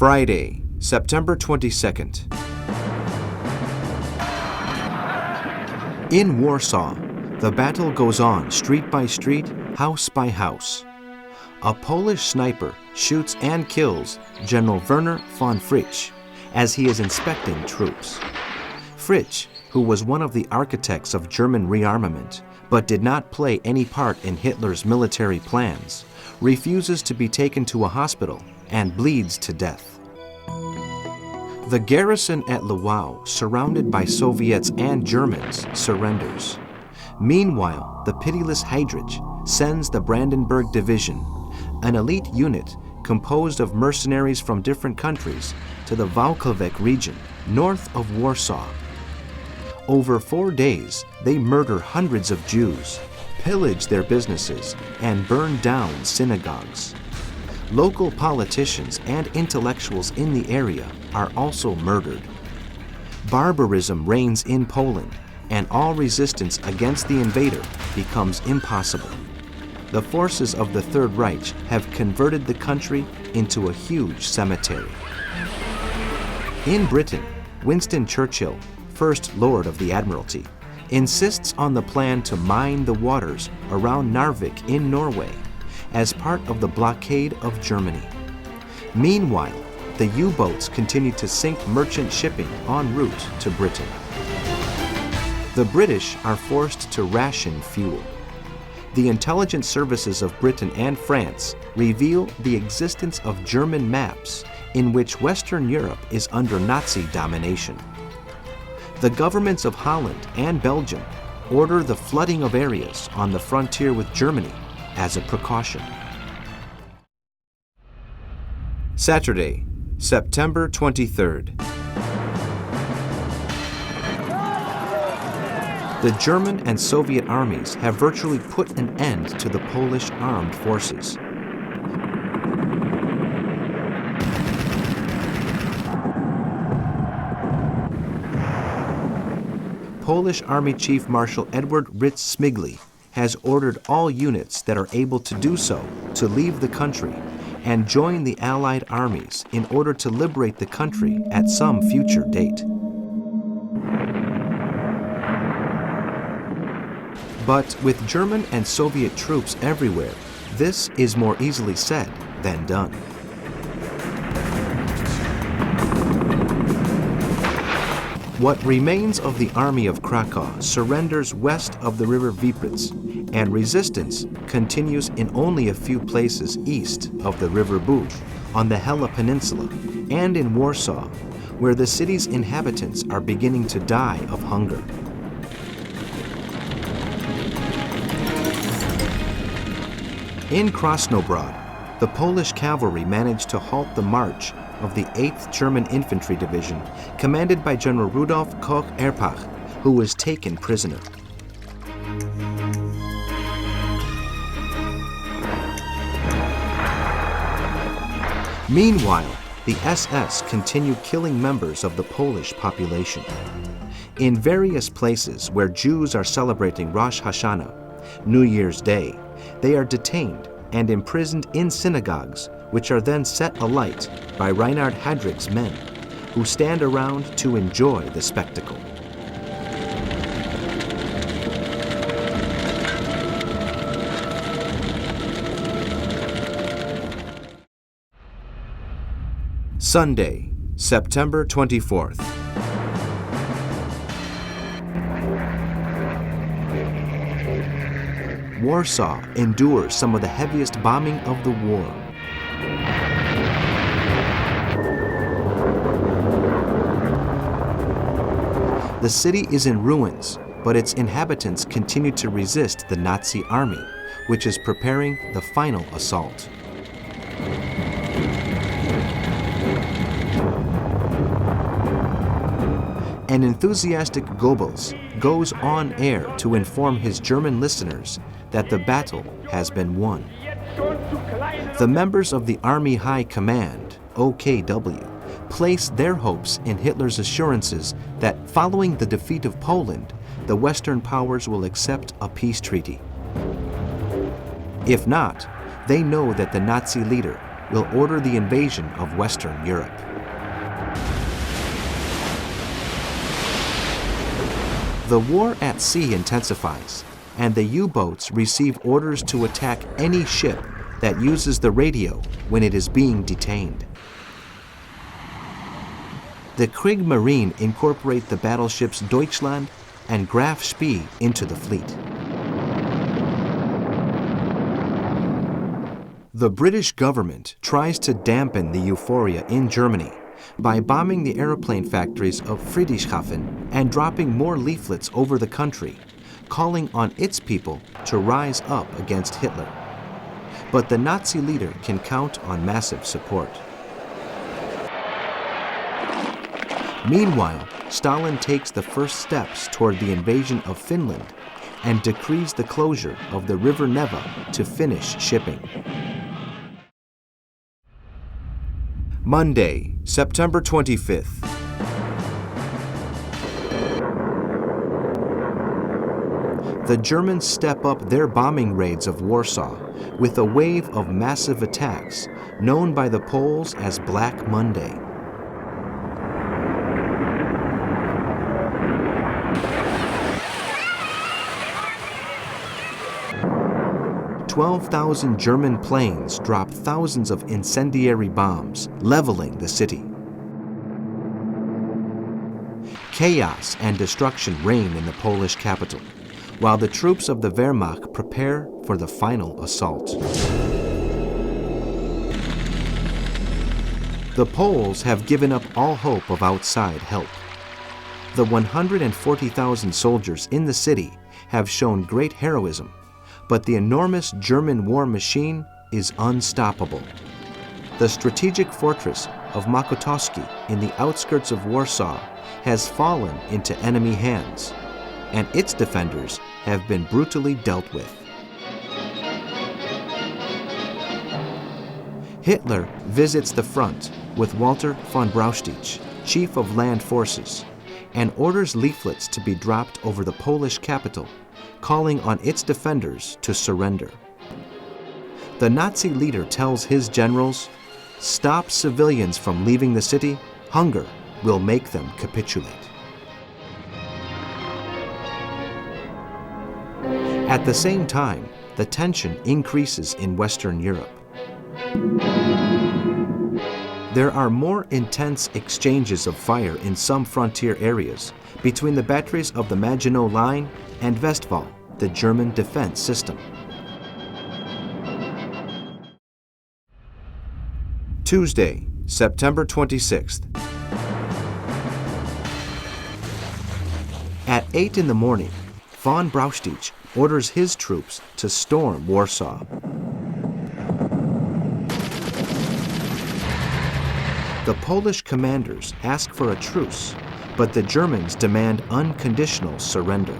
Friday, September 22nd. In Warsaw, the battle goes on street by street, house by house. A Polish sniper shoots and kills General Werner von Fritsch as he is inspecting troops. Fritsch, who was one of the architects of German rearmament but did not play any part in Hitler's military plans, refuses to be taken to a hospital and bleeds to death. The garrison at Lwów, surrounded by Soviets and Germans, surrenders. Meanwhile, the pitiless Heydrich sends the Brandenburg Division, an elite unit composed of mercenaries from different countries, to the Wałkowiec region, north of Warsaw. Over 4 days, they murder hundreds of Jews, pillage their businesses, and burn down synagogues. Local politicians and intellectuals in the area are also murdered. Barbarism reigns in Poland, and all resistance against the invader becomes impossible. The forces of the Third Reich have converted the country into a huge cemetery. In Britain, Winston Churchill, First Lord of the Admiralty, insists on the plan to mine the waters around Narvik in Norway as part of the blockade of Germany. Meanwhile, the U-boats continue to sink merchant shipping en route to Britain. The British are forced to ration fuel. The intelligence services of Britain and France reveal the existence of German maps in which Western Europe is under Nazi domination. The governments of Holland and Belgium order the flooding of areas on the frontier with Germany as a precaution. Saturday, September 23rd. The German and Soviet armies have virtually put an end to the Polish armed forces. Polish Army Chief Marshal Edward Ritz-Smigli has ordered all units that are able to do so to leave the country and join the Allied armies in order to liberate the country at some future date. But with German and Soviet troops everywhere, this is more easily said than done. What remains of the army of Krakow surrenders west of the river Viprits, and resistance continues in only a few places east of the river Bug on the Hela Peninsula and in Warsaw, where the city's inhabitants are beginning to die of hunger. In Krasnobrod, the Polish cavalry managed to halt the march of the 8th German Infantry Division, commanded by General Rudolf Koch-Erpach, who was taken prisoner. Meanwhile, the SS continued killing members of the Polish population. In various places where Jews are celebrating Rosh Hashanah, New Year's Day, they are detained and imprisoned in synagogues, which are then set alight by Reinhard Heydrich's men, who stand around to enjoy the spectacle. Sunday, September 24th. Warsaw endures some of the heaviest bombing of the war. The city is in ruins, but its inhabitants continue to resist the Nazi army, which is preparing the final assault. An enthusiastic Goebbels goes on air to inform his German listeners that the battle has been won. The members of the Army High Command, OKW, place their hopes in Hitler's assurances that following the defeat of Poland, the Western powers will accept a peace treaty. If not, they know that the Nazi leader, will order the invasion of Western Europe. The war at sea intensifies, and the U-boats receive orders to attack any ship that uses the radio when it is being detained. The Kriegsmarine incorporate the battleships Deutschland and Graf Spee into the fleet. The British government tries to dampen the euphoria in Germany by bombing the aeroplane factories of Friedrichshafen and dropping more leaflets over the country, calling on its people to rise up against Hitler. But the Nazi leader can count on massive support. Meanwhile, Stalin takes the first steps toward the invasion of Finland and decrees the closure of the River Neva to finish shipping. Monday, September 25th. The Germans step up their bombing raids of Warsaw with a wave of massive attacks known by the Poles as Black Monday. "12,000 German planes drop thousands of incendiary bombs, leveling the city. Chaos and destruction reign in the Polish capital, while the troops of the Wehrmacht prepare for the final assault. The Poles have given up all hope of outside help. The 140,000 soldiers in the city have shown great heroism, but the enormous German war machine is unstoppable. The strategic fortress of Mokotowski in the outskirts of Warsaw has fallen into enemy hands, and its defenders have been brutally dealt with. Hitler visits the front with Walter von Brauchitsch, chief of land forces, and orders leaflets to be dropped over the Polish capital, calling on its defenders to surrender. The Nazi leader tells his generals, "Stop civilians from leaving the city, hunger will make them capitulate." At the same time, the tension increases in Western Europe. There are more intense exchanges of fire in some frontier areas between the batteries of the Maginot Line and Westphal, the German defense system. Tuesday, September 26th. At 8 in the morning, von Brauchitsch orders his troops to storm Warsaw. The Polish commanders ask for a truce, but the Germans demand unconditional surrender.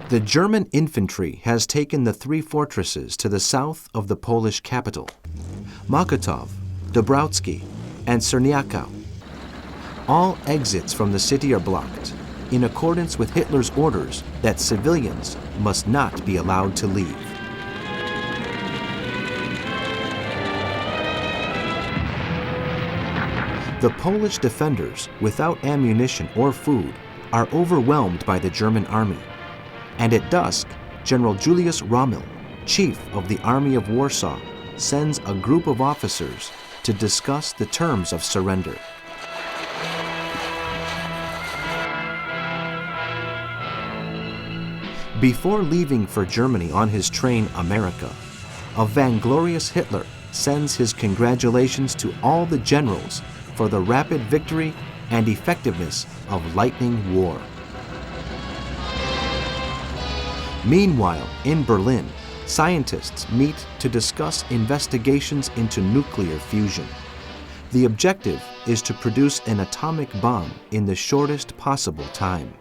The German infantry has taken the three fortresses to the south of the Polish capital, Mokotów, Dąbrowski, and Czerniaków. All exits from the city are blocked, in accordance with Hitler's orders that civilians must not be allowed to leave. The Polish defenders, without ammunition or food, are overwhelmed by the German army. And at dusk, General Julius Rommel, chief of the Army of Warsaw, sends a group of officers to discuss the terms of surrender. Before leaving for Germany on his train America, a vainglorious Hitler sends his congratulations to all the generals for the rapid victory and effectiveness of lightning war. Meanwhile, in Berlin, scientists meet to discuss investigations into nuclear fusion. The objective is to produce an atomic bomb in the shortest possible time.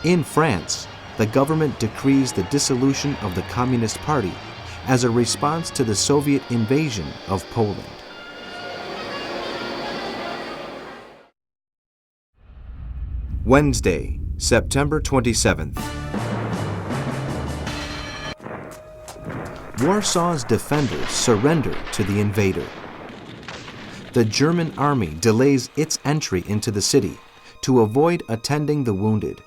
In France, the government decrees the dissolution of the Communist Party as a response to the Soviet invasion of Poland. Wednesday, September 27th. Warsaw's defenders surrender to the invader. The German army delays its entry into the city to avoid attending the wounded.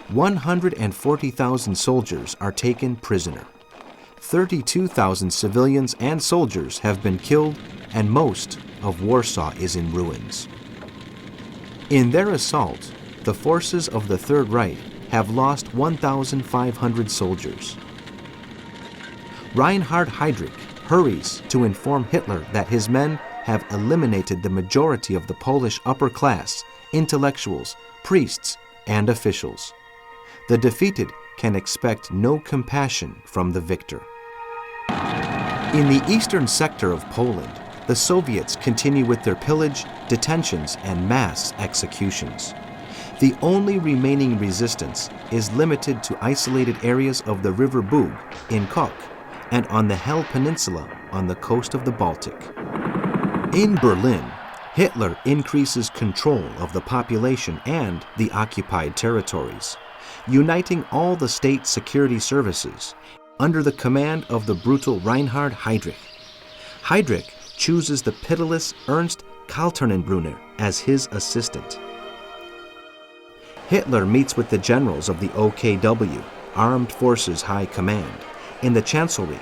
140,000 soldiers are taken prisoner. 32,000 civilians and soldiers have been killed, and most of Warsaw is in ruins. In their assault, the forces of the Third Reich have lost 1,500 soldiers. Reinhard Heydrich hurries to inform Hitler that his men have eliminated the majority of the Polish upper class, intellectuals, priests, and officials. The defeated can expect no compassion from the victor. In the eastern sector of Poland, the Soviets continue with their pillage, detentions, and mass executions. The only remaining resistance is limited to isolated areas of the River Bug in Koch and on the Hel Peninsula on the coast of the Baltic. In Berlin, Hitler increases control of the population and the occupied territories, uniting all the state security services under the command of the brutal Reinhard Heydrich. Heydrich chooses the pitiless Ernst Kaltenbrunner as his assistant. Hitler meets with the generals of the OKW, Armed Forces High Command, in the Chancellery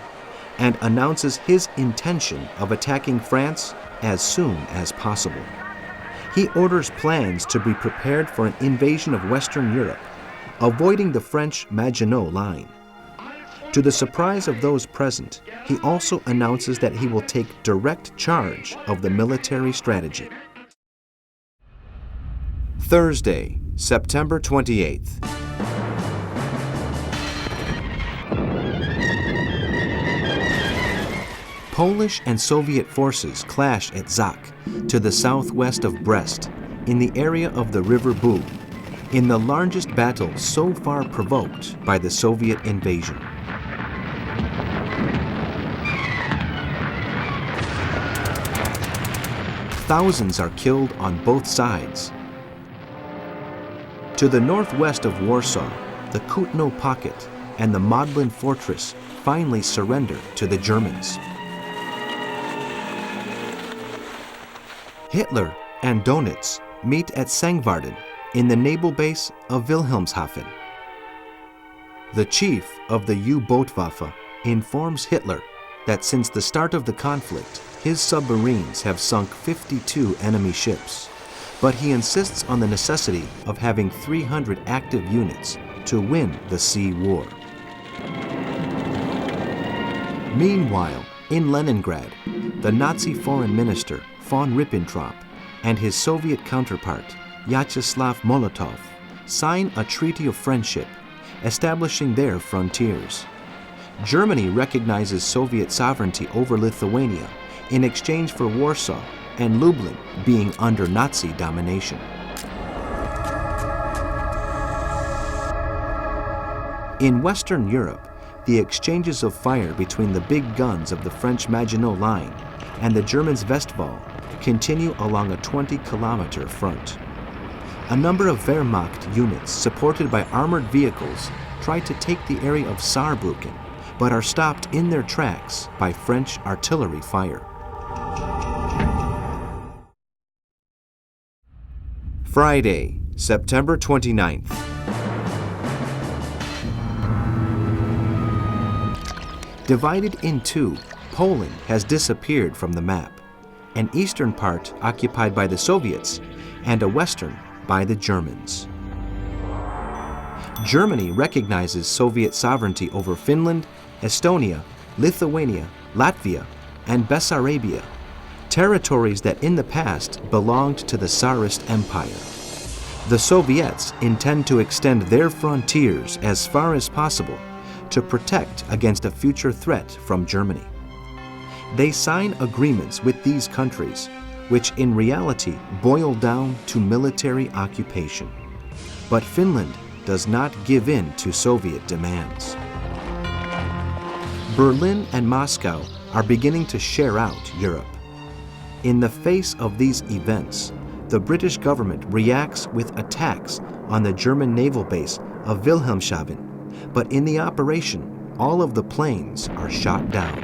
and announces his intention of attacking France as soon as possible. He orders plans to be prepared for an invasion of Western Europe, avoiding the French Maginot Line. To the surprise of those present, he also announces that he will take direct charge of the military strategy. Thursday, September 28th. Polish and Soviet forces clash at Zak, to the southwest of Brest, in the area of the River Bug, in the largest battle so far provoked by the Soviet invasion. Thousands are killed on both sides. To the northwest of Warsaw, the Kutno Pocket and the Modlin Fortress finally surrender to the Germans. Hitler and Donitz meet at Sengvarden in the naval base of Wilhelmshaven. The chief of the U-Bootwaffe informs Hitler that since the start of the conflict, his submarines have sunk 52 enemy ships, but he insists on the necessity of having 300 active units to win the sea war. Meanwhile, in Leningrad, the Nazi foreign minister von Ribbentrop and his Soviet counterpart, Vyacheslav Molotov, sign a treaty of friendship, establishing their frontiers. Germany recognizes Soviet sovereignty over Lithuania in exchange for Warsaw and Lublin being under Nazi domination. In Western Europe, the exchanges of fire between the big guns of the French Maginot Line and the Germans' Westwall continue along a 20-kilometer front. A number of Wehrmacht units supported by armored vehicles try to take the area of Saarbrücken, but are stopped in their tracks by French artillery fire. Friday, September 29th. Divided in two, Poland has disappeared from the map, an eastern part occupied by the Soviets and a western by the Germans. Germany recognizes Soviet sovereignty over Finland, Estonia, Lithuania, Latvia, and Bessarabia, territories that in the past belonged to the Tsarist Empire. The Soviets intend to extend their frontiers as far as possible to protect against a future threat from Germany. They sign agreements with these countries, which in reality boil down to military occupation. But Finland does not give in to Soviet demands. Berlin and Moscow are beginning to share out Europe. In the face of these events, the British government reacts with attacks on the German naval base of Wilhelmshaven, but in the operation, all of the planes are shot down.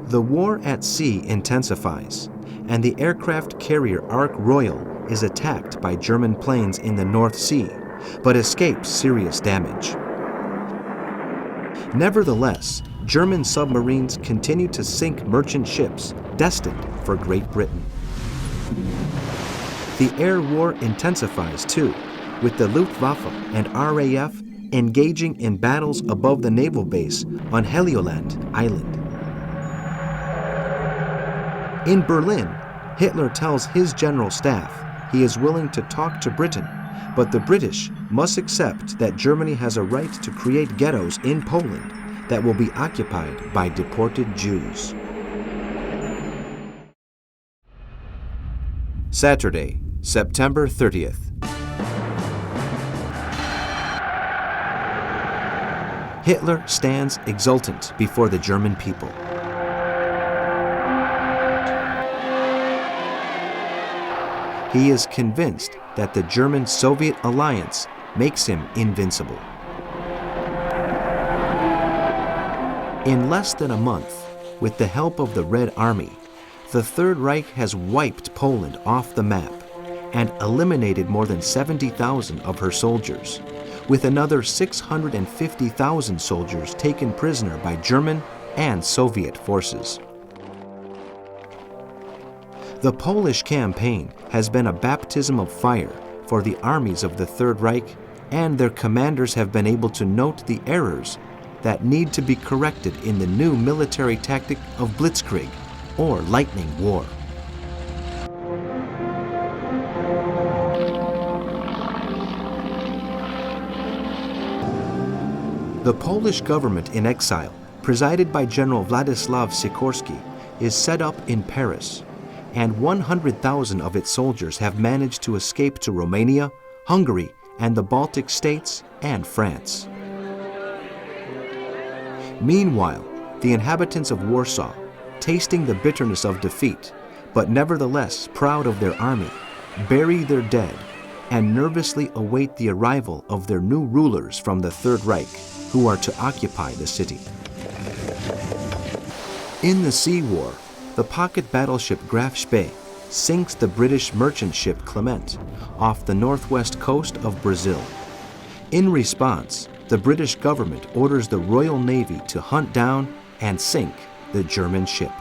The war at sea intensifies, and the aircraft carrier Ark Royal is attacked by German planes in the North Sea, but escapes serious damage. Nevertheless, German submarines continue to sink merchant ships destined for Great Britain. The air war intensifies too, with the Luftwaffe and RAF engaging in battles above the naval base on Helgoland Island. In Berlin, Hitler tells his general staff he is willing to talk to Britain, but the British must accept that Germany has a right to create ghettos in Poland that will be occupied by deported Jews. Saturday, September 30th. Hitler stands exultant before the German people. He is convinced that the German-Soviet alliance makes him invincible. In less than a month, with the help of the Red Army, the Third Reich has wiped Poland off the map and eliminated more than 70,000 of her soldiers, with another 650,000 soldiers taken prisoner by German and Soviet forces. The Polish campaign has been a baptism of fire for the armies of the Third Reich, and their commanders have been able to note the errors that need to be corrected in the new military tactic of blitzkrieg, or lightning war. The Polish government in exile, presided by General Władysław Sikorski, is set up in Paris, and 100,000 of its soldiers have managed to escape to Romania, Hungary, and the Baltic states and France. Meanwhile, the inhabitants of Warsaw, tasting the bitterness of defeat, but nevertheless proud of their army, bury their dead and nervously await the arrival of their new rulers from the Third Reich, who are to occupy the city. In the sea war, the pocket battleship Graf Spee sinks the British merchant ship Clement off the northwest coast of Brazil. In response, the British government orders the Royal Navy to hunt down and sink the German ship.